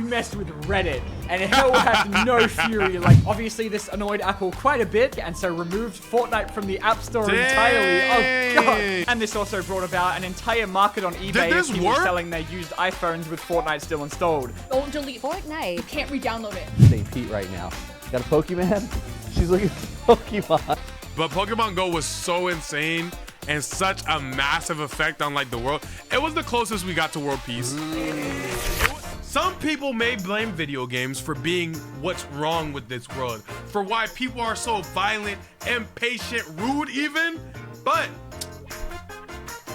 messed with Reddit, and hell had no fury. Like, obviously this annoyed Apple quite a bit, and so removed Fortnite from the App Store entirely. Oh god. And this also brought about an entire market on eBay of people selling their used iPhones with Fortnite still installed. Don't delete Fortnite. You can't re-download it. St. Pete right now. Got a Pokemon? She's looking for Pokemon. But Pokemon Go was so insane and such a massive effect on like the world. It was the closest we got to world peace. Some people may blame video games for being what's wrong with this world, for why people are so violent, impatient, rude even, but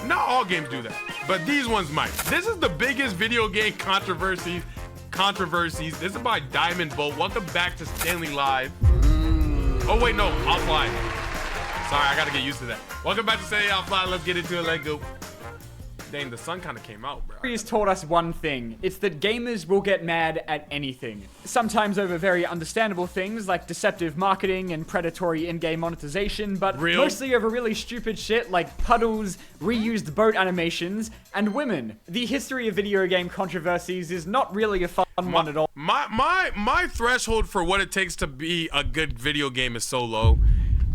not all games do that, but these ones might. This is the biggest video game controversies. This is by Diamond Bolt. Welcome back to Stanley Live. Oh wait, no, offline. Sorry, I gotta get used to that. Welcome back to Stanley Offline. Let's get into it. Let's go. Dang, the sun kind of came out, bro. History has taught us one thing. It's that gamers will get mad at anything. Sometimes over very understandable things like deceptive marketing and predatory in-game monetization, but mostly over really stupid shit like puddles, reused boat animations, and women. The history of video game controversies is not really a fun one at all. My threshold for what it takes to be a good video game is so low.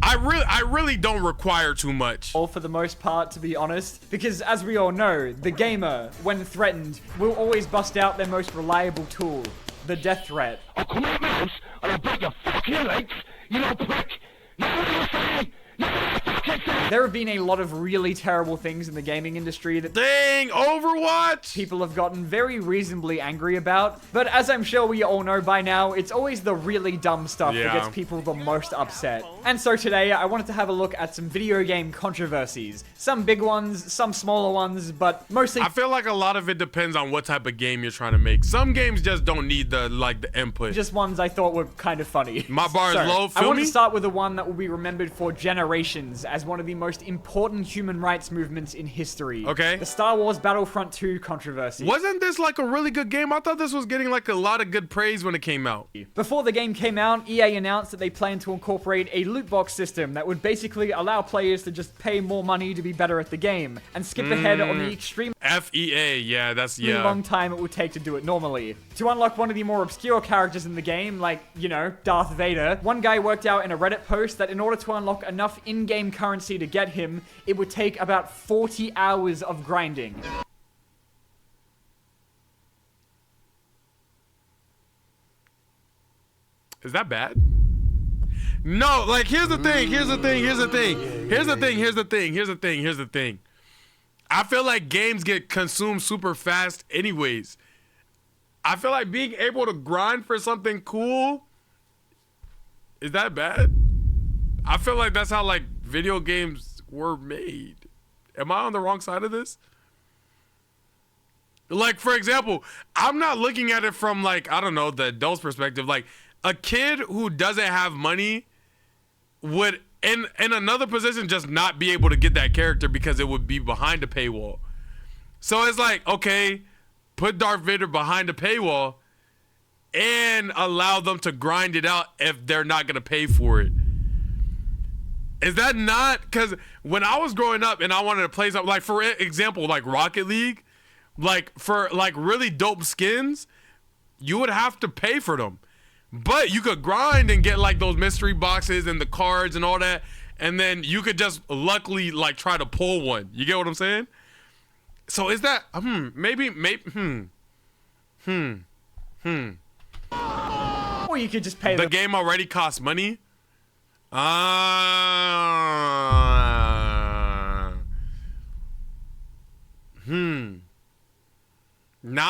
I really don't require too much. All for the most part, to be honest, because as we all know, the gamer, when threatened, will always bust out their most reliable tool, the death threat. I'll come out my house and I'll break your fucking legs, you little prick! There have been a lot of really terrible things in the gaming industry that Overwatch! people have gotten very reasonably angry about, but as I'm sure we all know by now, it's always the really dumb stuff that gets people the most upset. And so today, I wanted to have a look at some video game controversies. Some big ones, some smaller ones, but mostly... I feel like a lot of it depends on what type of game you're trying to make. Some games just don't need the input. Just ones I thought were kind of funny. My bar is low, feel I want me? to start with the one that will be remembered for generations as one of the most important human rights movements in history. Okay. The Star Wars Battlefront 2 controversy. Wasn't this like a really good game? I thought this was getting like a lot of good praise when it came out. Before the game came out, EA announced that they plan to incorporate a loot box system that would basically allow players to just pay more money to be better at the game and skip ahead on the extreme FEA, yeah, that's long time it would take to do it normally. To unlock one of the more obscure characters in the game, like, you know, Darth Vader, one guy worked out in a Reddit post that in order to unlock enough in-game currency to get him, it would take about 40 hours of grinding. Is that bad? No, like here's the thing. I feel like games get consumed super fast anyways. I feel like being able to grind for something cool, is that bad? I feel like that's how like video games were made. Am I on the wrong side of this? Like, for example, I'm not looking at it from like, I don't know, the adult's perspective. Like a kid who doesn't have money would in another position just not be able to get that character because it would be behind a paywall. So it's like, okay, put Darth Vader behind a paywall and allow them to grind it out if they're not gonna pay for it. Is that not? Because when I was growing up and I wanted to play something, like for example, like Rocket League, like for like really dope skins, you would have to pay for them. But you could grind and get like those mystery boxes and the cards and all that, and then you could just luckily like try to pull one. You get what I'm saying? So is that Or you could just pay the game already costs money? Now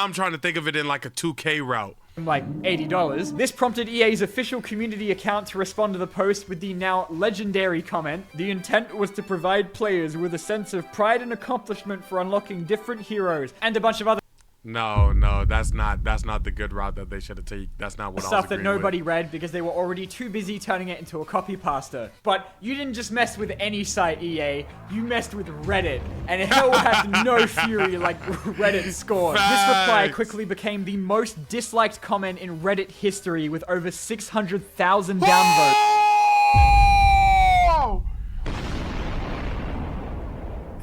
I'm trying to think of it in like a 2K route. Like $80. This prompted EA's official community account to respond to the post with the now legendary comment, "The intent was to provide players with a sense of pride and accomplishment for unlocking different heroes," and a bunch of other No, that's not the good route that they should have taken. That's not what I was stuff that agreeing nobody with. read because they were already too busy turning it into a copy pasta. But you didn't just mess with any site, EA. You messed with Reddit, and hell had no fury like Reddit scored. This reply quickly became the most disliked comment in Reddit history with over 600,000 downvotes.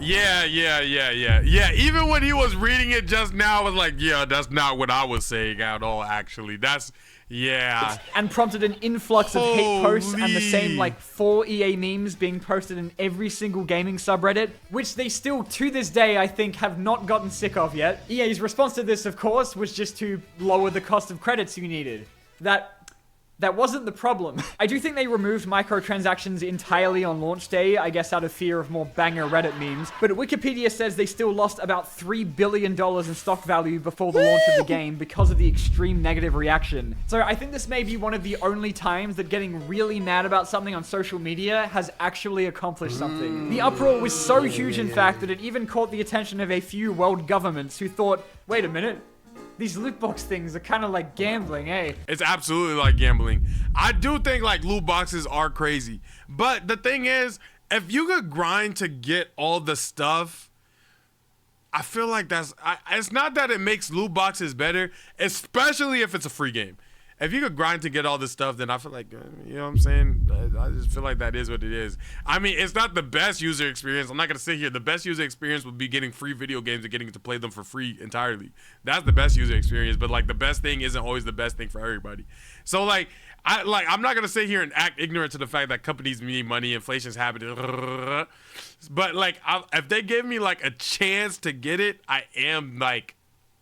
Yeah, even when he was reading it just now, I was like, yeah, that's not what I was saying at all, actually. That's, yeah. And prompted an influx of hate posts and the same, like, 4 EA memes being posted in every single gaming subreddit, which they still, to this day, I think, have not gotten sick of yet. EA's response to this, of course, was just to lower the cost of credits you needed. That wasn't the problem. I do think they removed microtransactions entirely on launch day, I guess out of fear of more banger Reddit memes, but Wikipedia says they still lost about $3 billion in stock value before the launch of the game because of the extreme negative reaction. So I think this may be one of the only times that getting really mad about something on social media has actually accomplished something. The uproar was so huge, in fact, that it even caught the attention of a few world governments who thought, wait a minute, these loot box things are kind of like gambling, eh? It's absolutely like gambling. I do think like loot boxes are crazy. But the thing is, if you could grind to get all the stuff, I feel like it's not that it makes loot boxes better, especially if it's a free game. If you could grind to get all this stuff, then I feel like, you know what I'm saying? I just feel like that is what it is. I mean, it's not the best user experience. I'm not going to sit here. The best user experience would be getting free video games and getting to play them for free entirely. That's the best user experience. But, like, the best thing isn't always the best thing for everybody. So, like, I'm not going to sit here and act ignorant to the fact that companies need money, inflation's happening. But, like, if they give me, like, a chance to get it, I am, like,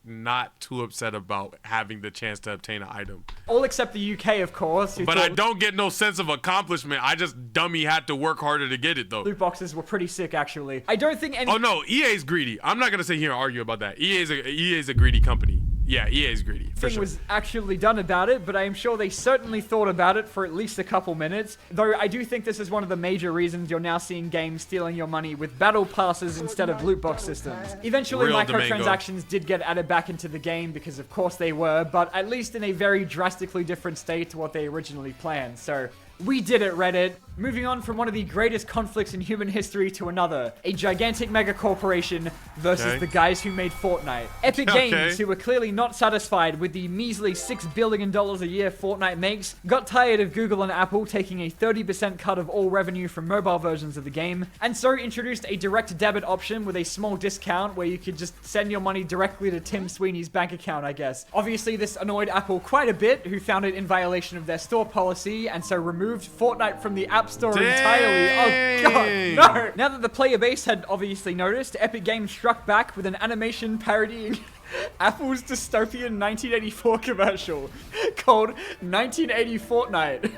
not too upset about having the chance to obtain an item. All except the UK, of course. But I don't get no sense of accomplishment. I just dummy had to work harder to get it, though. Loot boxes were pretty sick, actually. I don't think any... Oh, no. EA's greedy. I'm not going to sit here and argue about that. EA's a greedy company. Yeah, EA's greedy, for sure. Was actually done about it, but I am sure they certainly thought about it for at least a couple minutes. Though I do think this is one of the major reasons you're now seeing games stealing your money with battle passes instead of loot box systems. Eventually, microtransactions did get added back into the game because of course they were, but at least in a very drastically different state to what they originally planned. So we did it, Reddit. Moving on from one of the greatest conflicts in human history to another. A gigantic mega corporation versus the guys who made Fortnite. Epic Games, who were clearly not satisfied with the measly $6 billion a year Fortnite makes, got tired of Google and Apple taking a 30% cut of all revenue from mobile versions of the game, and so introduced a direct debit option with a small discount where you could just send your money directly to Tim Sweeney's bank account, I guess. Obviously, this annoyed Apple quite a bit, who found it in violation of their store policy, and so removed Fortnite from the App Store entirely. Oh god, no! Now that the player base had obviously noticed, Epic Games struck back with an animation parodying Apple's dystopian 1984 commercial called 1980 Fortnite.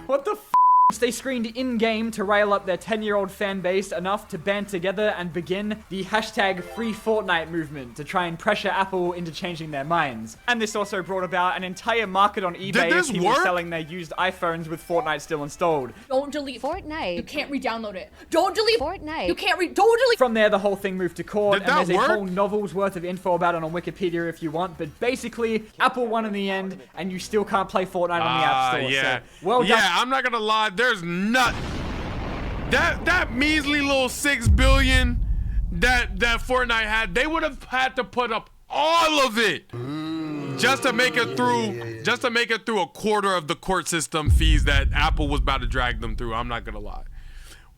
What the f***? They screened in-game to rile up their 10-year-old fan base enough to band together and begin the hashtag Free Fortnite movement to try and pressure Apple into changing their minds. And this also brought about an entire market on eBay of people selling their used iPhones with Fortnite still installed. Don't delete Fortnite. You can't re-download it. Don't delete Fortnite. You can't don't delete. From there, the whole thing moved to court, and there's a whole novel's worth of info about it on Wikipedia if you want. But basically, Apple won in the end, and you still can't play Fortnite on the App Store. Yeah, so, well done. Yeah, I'm not gonna lie. There's not that measly little $6 billion that Fortnite had. They would have had to put up all of it just to make it through a quarter of the court system fees that Apple was about to drag them through. I'm not gonna lie.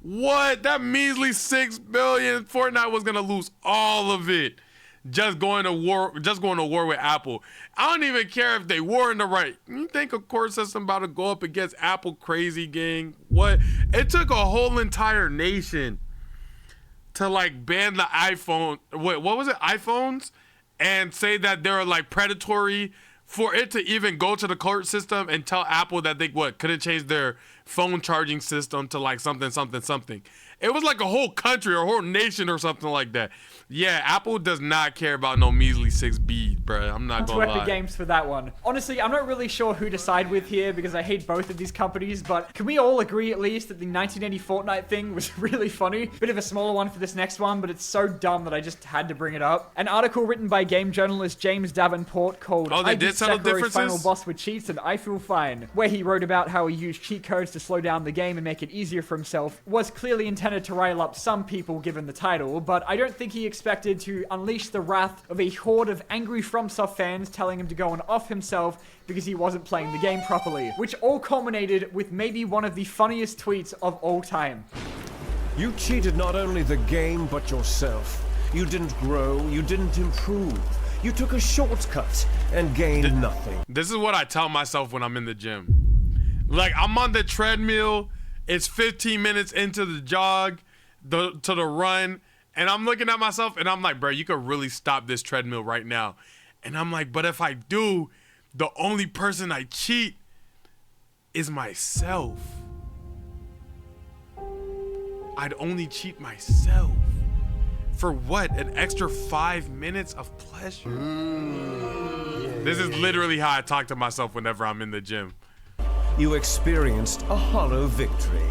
What? That measly $6 billion, Fortnite was gonna lose all of it. Just going to war with Apple. I don't even care if they were in the right. You think a court system about to go up against Apple? Crazy gang. What? It took a whole entire nation to like ban the iPhone. What was it? iPhones, and say that they're like predatory for it to even go to the court system and tell Apple that they couldn't change their phone charging system to like something. It was like a whole country or a whole nation or something like that. Yeah, Apple does not care about no measly 6B, bro. I'm not gonna lie. Epic Games for that one. Honestly, I'm not really sure who to side with here because I hate both of these companies, but can we all agree at least that the 1980 Fortnite thing was really funny? Bit of a smaller one for this next one, but it's so dumb that I just had to bring it up. An article written by game journalist James Davenport called "Oh, they did settle differences? Final boss with cheats and I feel fine," where he wrote about how he used cheat codes to slow down the game and make it easier for himself, was clearly intended to rile up some people given the title, but I don't think he expected to unleash the wrath of a horde of angry FromSoft fans telling him to go and off himself because he wasn't playing the game properly, which all culminated with maybe one of the funniest tweets of all time. You cheated not only the game, but yourself. You didn't grow, you didn't improve. You took a shortcut and gained nothing. This is what I tell myself when I'm in the gym. Like, I'm on the treadmill, it's 15 minutes into the jog, to the run, and I'm looking at myself and I'm like, bro, you could really stop this treadmill right now. And I'm like, but if I do, the only person I cheat is myself. I'd only cheat myself. For what? An extra 5 minutes of pleasure? This is literally how I talk to myself whenever I'm in the gym. You experienced a hollow victory.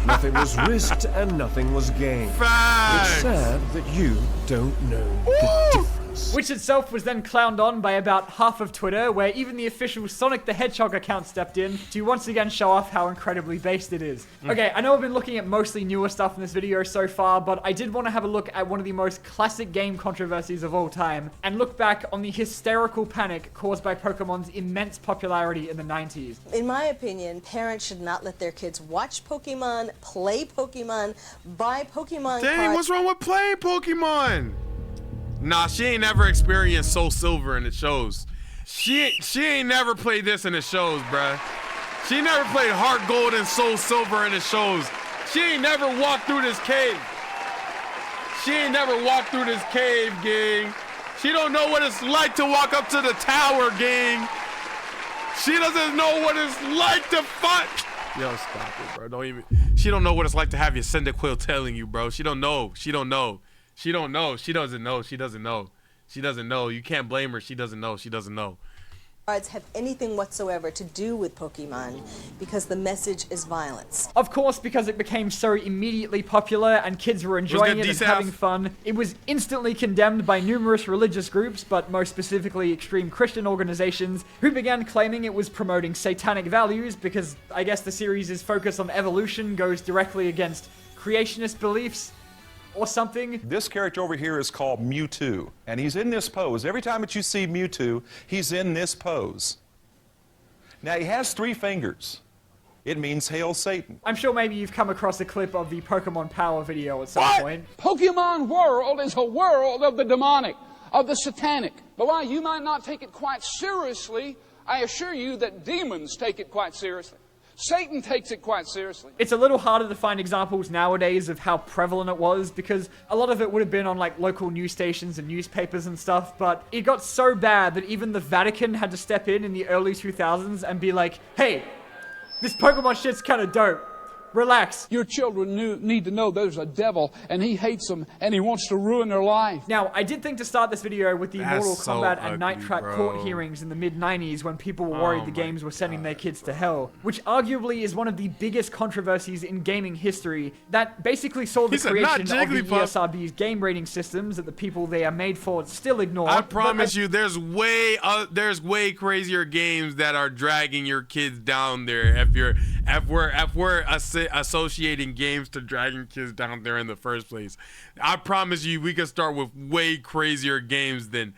Nothing was risked and nothing was gained. Facts. It's sad that you don't know the difference. Which itself was then clowned on by about half of Twitter, where even the official Sonic the Hedgehog account stepped in to once again show off how incredibly based it is. Okay, I know I've been looking at mostly newer stuff in this video so far, but I did want to have a look at one of the most classic game controversies of all time, and look back on the hysterical panic caused by Pokemon's immense popularity in the 90s. In my opinion, parents should not let their kids watch Pokemon, play Pokemon, buy Pokemon Dang, cards. what's wrong with playing Pokemon? Nah, she ain't never experienced Soul Silver and it shows. She ain't never played this and it shows, bruh. She never played Heart Gold and Soul Silver and it shows. She ain't never walked through this cave. She ain't never walked through this cave, gang. She don't know what it's like to walk up to the tower, gang. She doesn't know what it's like to fight. Yo, stop it, bro. Don't even. She don't know what it's like to have your Cyndaquil telling you, bro. She don't know. She don't know. She don't know. She doesn't know. She doesn't know. She doesn't know. You can't blame her. She doesn't know. She doesn't know. Cards have anything whatsoever to do with Pokemon because the message is violence. Of course, because it became so immediately popular and kids were enjoying it and having fun, it was instantly condemned by numerous religious groups, but most specifically extreme Christian organizations, who began claiming it was promoting satanic values because I guess the series' focus on evolution goes directly against creationist beliefs or something. This character over here is called Mewtwo, and he's in this pose. Every time that you see Mewtwo, he's in this pose. Now, he has 3 fingers. It means Hail Satan. I'm sure maybe you've come across a clip of the Pokemon Power video at some point. Pokemon world is a world of the demonic, of the satanic. But while you might not take it quite seriously, I assure you that demons take it quite seriously. Satan takes it quite seriously. It's a little harder to find examples nowadays of how prevalent it was because a lot of it would have been on like local news stations and newspapers and stuff, but it got so bad that even the Vatican had to step in the early 2000s and be like, hey, this Pokemon shit's kind of dope. Relax. Your children need to know there's a devil and he hates them and he wants to ruin their life. Now, I did think to start this video with the Mortal Kombat and Night Trap bro. court hearings in the mid-90s when people were worried the games were sending their kids to hell, which arguably is one of the biggest controversies in gaming history that basically saw the creation of the ESRB's game rating systems that the people they are made for still ignore. I promise you, there's way crazier games that are dragging your kids down there if we're associating games to dragging kids down there in the first place. I promise you we could start with way crazier games than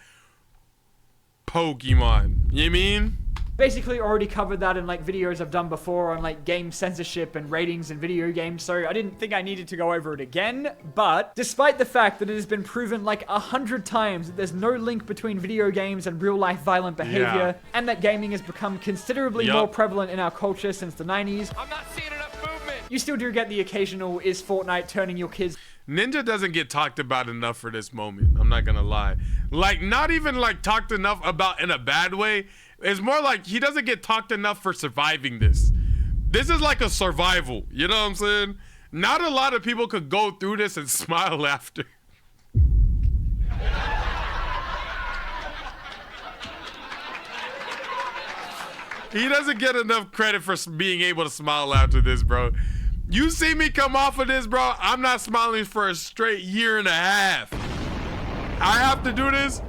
Pokemon. You mean? Basically already covered that in like videos I've done before on like game censorship and ratings in video games, so I didn't think I needed to go over it again. But despite the fact that it has been proven like 100 times that there's no link between video games and real life violent behavior, and that gaming has become considerably more prevalent in our culture since the 90s, I'm not seeing enough movement. You still do get the occasional is Fortnite turning your kids. Ninja doesn't get talked about enough for this moment. I'm not gonna lie. Like, not even like talked enough about in a bad way. It's more like he doesn't get talked enough for surviving this. This is like a survival. You know what I'm saying? Not a lot of people could go through this and smile after. He doesn't get enough credit for being able to smile after this, bro. You see me come off of this, bro, I'm not smiling for a straight year and a half. I have to do this.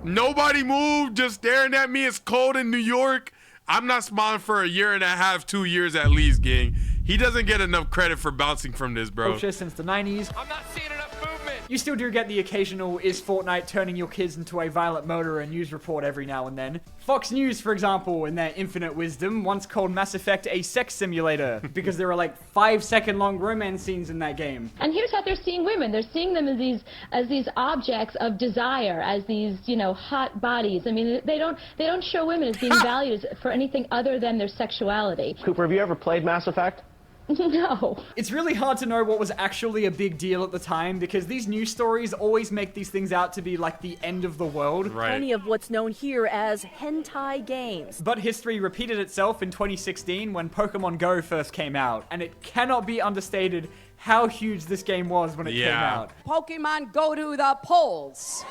Nobody moved, just staring at me. It's cold in New York. I'm not smiling for a year and a half, 2 years at least, gang. He doesn't get enough credit for bouncing from this, bro. Since the 90s. I'm not seeing enough movement. You still do get the occasional "is Fortnite turning your kids into a violent murderer" news report every now and then. Fox News, for example, in their infinite wisdom, once called Mass Effect a sex simulator because there are like 5-second long romance scenes in that game. And here's how they're seeing women. They're seeing them as these objects of desire, as these, you know, hot bodies. I mean, they don't show women as being valued for anything other than their sexuality. Cooper, have you ever played Mass Effect? No. It's really hard to know what was actually a big deal at the time because these news stories always make these things out to be like the end of the world. Right. Plenty of what's known here as hentai games. But history repeated itself in 2016 when Pokemon Go first came out, and it cannot be understated how huge this game was when it came out. Pokemon Go to the polls.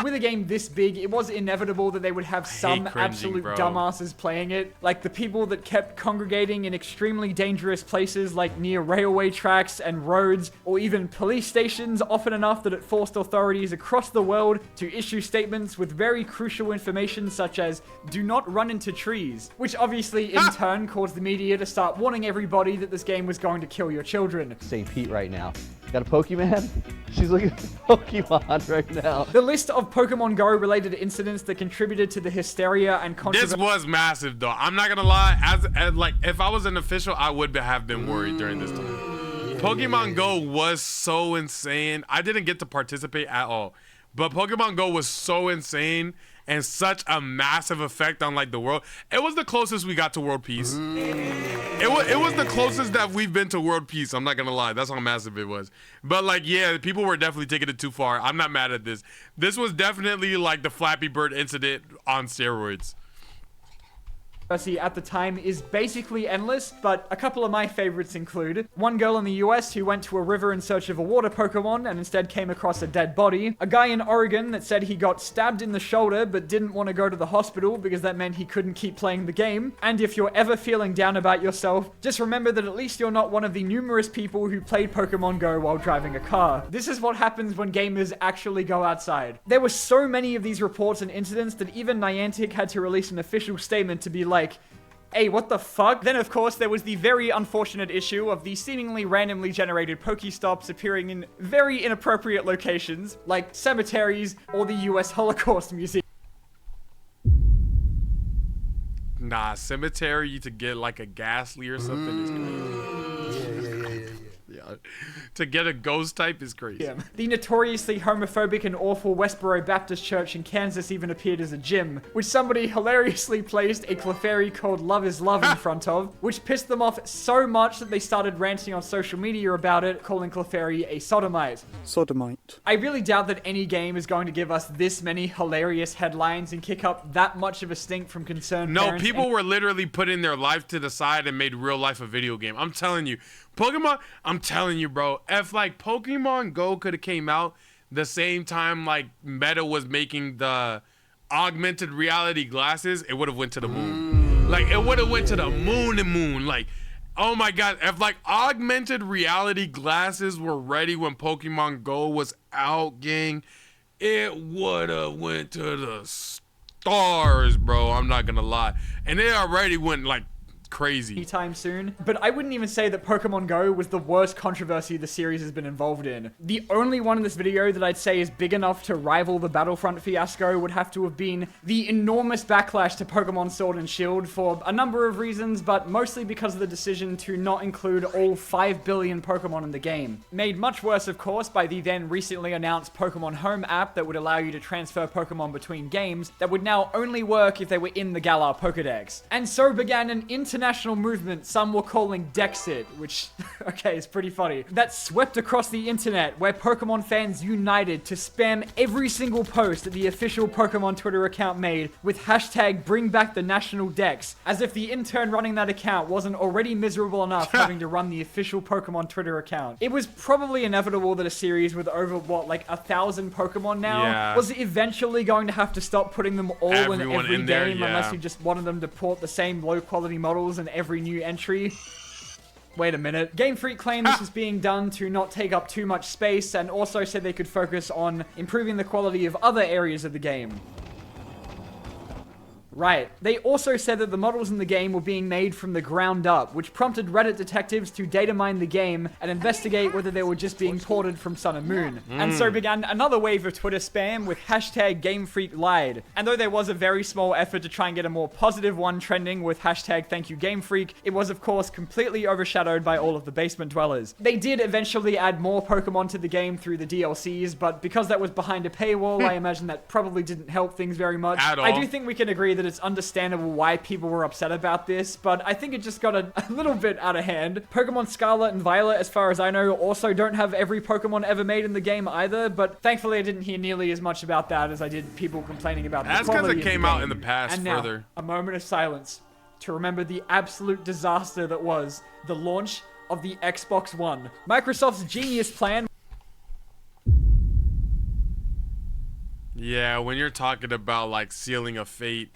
With a game this big, it was inevitable that they would have some absolute dumbasses playing it. Like the people that kept congregating in extremely dangerous places like near railway tracks and roads, or even police stations, often enough that it forced authorities across the world to issue statements with very crucial information such as, "do not run into trees," which obviously in turn caused the media to start warning everybody that this game was going to kill your children. St. Pete right now. Got a Pokemon? She's looking at Pokemon right now. The list of Pokemon Go related incidents that contributed to the hysteria and controversy. This was massive though. I'm not gonna lie, as like if I was an official, I would have been worried during this time. Pokemon Go was so insane. I didn't get to participate at all, but Pokemon Go was so insane and such a massive effect on like the world. It was the closest we got to world peace. It was the closest that we've been to world peace. I'm not gonna lie, that's how massive it was. But like, yeah, people were definitely taking it too far. I'm not mad at this. This was definitely like the Flappy Bird incident on steroids. At the time is basically endless, but a couple of my favorites include one girl in the US who went to a river in search of a water Pokemon and instead came across a dead body, a guy in Oregon that said he got stabbed in the shoulder but didn't want to go to the hospital because that meant he couldn't keep playing the game, and if you're ever feeling down about yourself, just remember that at least you're not one of the numerous people who played Pokemon Go while driving a car. This is what happens when gamers actually go outside. There were so many of these reports and incidents that even Niantic had to release an official statement to be like, hey, what the fuck? Then, of course, there was the very unfortunate issue of the seemingly randomly generated Pokestops appearing in very inappropriate locations, like cemeteries or the US Holocaust Museum. Nah, cemetery to get like a ghastly or something is crazy. Yeah. To get a ghost type is crazy. Yeah. The notoriously homophobic and awful Westboro Baptist Church in Kansas even appeared as a gym, which somebody hilariously placed a Clefairy called Love is Love in front of, which pissed them off so much that they started ranting on social media about it, calling Clefairy a sodomite. Sodomite. I really doubt that any game is going to give us this many hilarious headlines and kick up that much of a stink from concerned parents. No, people were literally putting their life to the side and made real life a video game. I'm telling you. Pokemon, I'm telling you, bro, if like Pokemon Go could have came out the same time like Meta was making the augmented reality glasses, it would have went to the moon. Like it would have went to the moon. Like, oh my God, if like augmented reality glasses were ready when Pokemon Go was out, gang, it would have went to the stars, bro. I'm not gonna lie. And it already went like crazy anytime soon, but I wouldn't even say that Pokemon Go was the worst controversy the series has been involved in. The only one in this video that I'd say is big enough to rival the Battlefront fiasco would have to have been the enormous backlash to Pokemon Sword and Shield for a number of reasons, but mostly because of the decision to not include all 5 billion Pokemon in the game. Made much worse, of course, by the then recently announced Pokemon Home app that would allow you to transfer Pokemon between games that would now only work if they were in the Galar Pokedex. And so began an international movement some were calling Dexit, which, okay, is pretty funny, that swept across the internet where Pokemon fans united to spam every single post that the official Pokemon Twitter account made with hashtag bring back the national Dex, as if the intern running that account wasn't already miserable enough having to run the official Pokemon Twitter account. It was probably inevitable that a series with over, what, like 1,000 Pokemon now was eventually going to have to stop putting them all in every game unless you just wanted them to port the same low quality models in every new entry. Wait a minute. Game Freak claimed this was being done to not take up too much space and also said they could focus on improving the quality of other areas of the game. Right. They also said that the models in the game were being made from the ground up, which prompted Reddit detectives to data mine the game and investigate whether they were just being ported from Sun and Moon. And so began another wave of Twitter spam with hashtag GameFreakLied. And though there was a very small effort to try and get a more positive one trending with hashtag ThankYouGameFreak, it was of course completely overshadowed by all of the basement dwellers. They did eventually add more Pokemon to the game through the DLCs, but because that was behind a paywall, I imagine that probably didn't help things very much. At all. I do think we can agree that it's understandable why people were upset about this, but I think it just got a little bit out of hand. Pokemon Scarlet and Violet, as far as I know, also don't have every Pokemon ever made in the game either, but thankfully I didn't hear nearly as much about that as I did people complaining about the That's because quality it of the came out game. in the past And now, further. a moment of silence to remember the absolute disaster that was the launch of the Xbox One. Microsoft's genius plan. Yeah, when you're talking about like sealing a fate,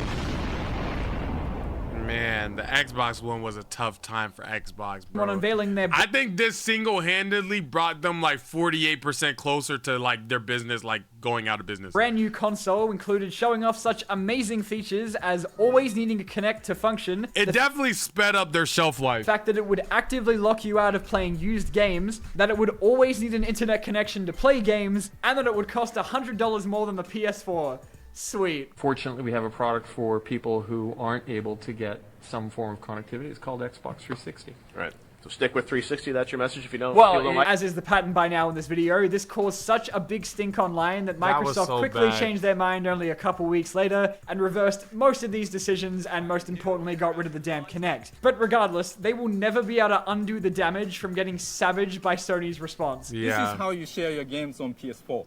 man, the Xbox One was a tough time for Xbox, bro. On unveiling their I think this single-handedly brought them like 48% closer to like their business, like going out of business. brand new console included showing off such amazing features as always needing to connect to function. It definitely sped up their shelf life. The fact that it would actively lock you out of playing used games, that it would always need an internet connection to play games, and that it would cost $100 more than the PS4. Sweet. Fortunately, we have a product for people who aren't able to get some form of connectivity. It's called Xbox 360. Right. So stick with 360. That's your message if you don't. Well, if you don't like. as is the pattern by now in this video, this caused such a big stink online that That was Microsoft so quickly bad. changed their mind only a couple weeks later and reversed most of these decisions and most importantly got rid of the damn Kinect. But regardless, they will never be able to undo the damage from getting savaged by Sony's response. Yeah. This is how you share your games on PS4.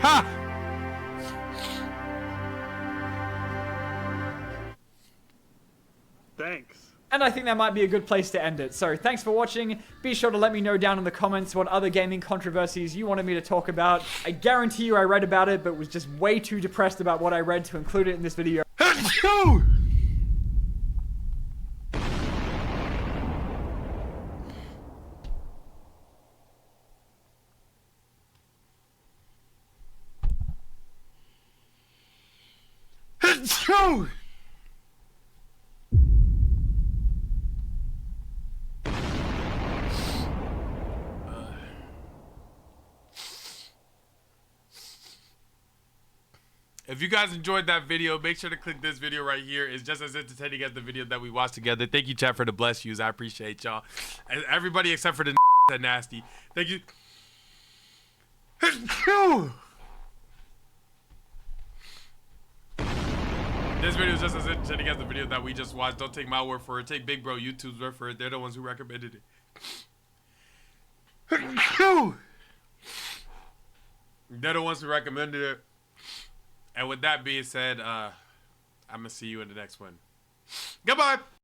Ha! Thanks. And I think that might be a good place to end it. So thanks for watching. Be sure to let me know down in the comments what other gaming controversies you wanted me to talk about. I guarantee you I read about it, but was just way too depressed about what I read to include it in this video. If you guys enjoyed that video, make sure to click this video right here. It's just as entertaining as the video that we watched together. Thank you, chat, for the bless yous. I appreciate y'all. And everybody except for the that nasty. Thank you. This video is just as entertaining as the video that we just watched. Don't take my word for it. Take Big Bro YouTube's word for it. They're the ones who recommended it. They're the ones who recommended it. And with that being said, I'm going to see you in the next one. Goodbye.